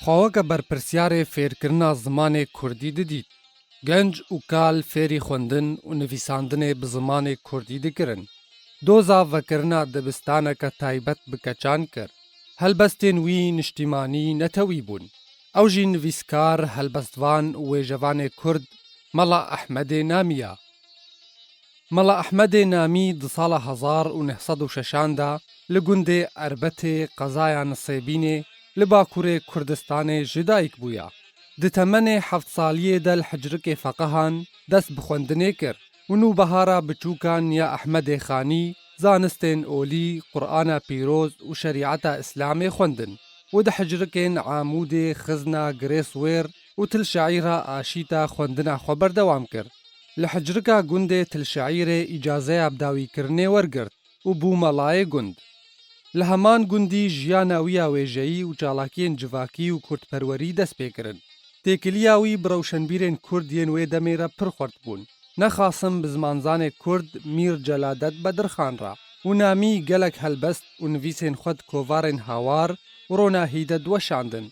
خواهک برپرسیار فێرکردنا زمانê Kurdî didît. Genc û kal fêrî xwendin û nivîsandinê bi zimanê Kurdî dikirin. Doza vekirina dibistaneke taybet bi keçan kir. Helbestên wî niştîmanî netewî bûn. Ew jî nivîskar, helbestvan û wêjevanê Kurd Mela Ehmedê Namiya. Mela Ehmedê Namî di sala 1906 da li gundê Erbetê qezaya Nisêbînê li Bakurê Kurdistanê ji dayîk bûya. Di temenê 7 saliyê de li hicrikê feqehan dest bi xwendinê kir û nûbehara biçûkan ya Ehmedê Xanî zanistên olî, Qur'ana pîroz û şerîeta Îslamê xwendin û di hicrikên Amûdê xizna girêswêr û tilşeîra aşîta xwendina xwe berdewam kir. Li hicrika gundê tilşeîrê îcazeya bidawîkirinê wergirt û bû melayê gund. Li heman gundî jiyana wî ya wêjeyî û çalakiyên civakî û kurdperwerî dest pê kirin. Têkiliya wî bi rewşenbîrên Kurd yên wê demê re pir xurt bûn. Nexasim bi zimanzanê Kurd Mîr Celadet Bedirxan ra û Namî gelek helbest û nivîsên xwe di kovarên hawar û ronahî de diweşandin.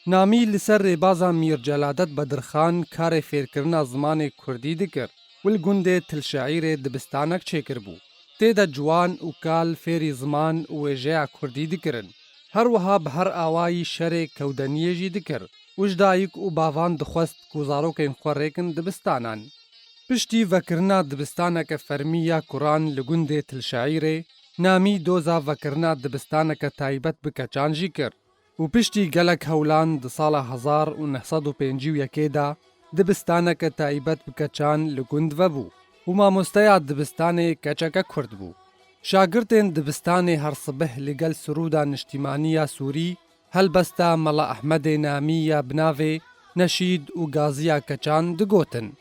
Namî li ser rêbaza Mîr Celadet Bedirxan karê fêrkirina zimanê Kurdî dikir û li gundê Tilşeîrê dibistanek çêkirbû. Tê de ciwan û kal fêrî ziman û wêjeya Kurdî dikirin. Her wiha bi her awayî şerê kewdeniyê jî dikir û ji dayîk û bavan dixwest ku zarokên xwe rêkin dibistanan. Piştî vekirina dibistaneke fermî ya Kuran li gundê Tilşeîrê, Namî doza vekirina dibistaneke taybet bi keçan jî kir û piştî gelek hewlan di sala 1951 da dibistaneke taybet bi keçan li gund vebû û mamosteya dibistanê keçeke Kurd bû. Şagirtên dibistanê her sibih li gel Surûda Niştîmanî ya Sûrî helbesta Mela Ehmedê Namî ya binavê Neşîd û Gaziya Keçan digotin.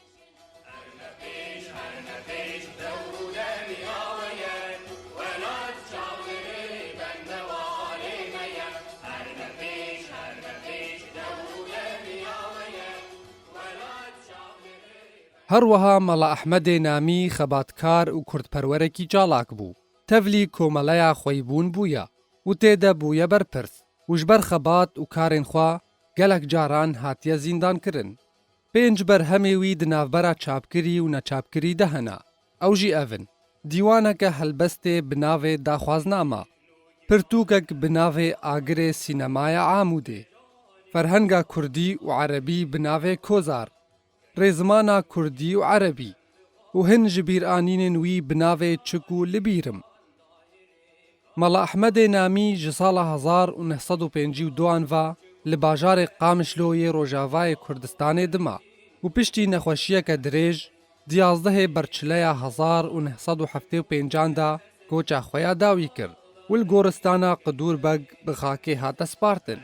Her wiha Mela Ehmedê Namî xebatkar û kurdperwerekî çalak bû. Tevlî komeleya xweyîbûn bûye û tê de bûye berpirs û ji ber xebat û karên xwe gelek caran hatiye zîndan kirin. Pênc berhemê wî di navbera çapkirî û neçapkirî de hene. Ew jî ev in: dîwaneke helbestê bi navê Daxwaznama, pirtûkek bi navê Agirê Sînemaya Amûdê, ferhenga Kurdî û Erebî bi navê Kozar, rêzimana Kurdî û Erebî û hin ji bîranînên wî bi navê Çik û Libîrim. Mela Ehmedê Namî ji sala 1952 ve li bajarê Qamişloyê Rojavayê Kurdistanê dima û piştî nexweşiyeke dirêj di 11 berçileya 1975 da goça xwe ya dawî kir û li goristana Qidûrbeg bi xakê hate spartin.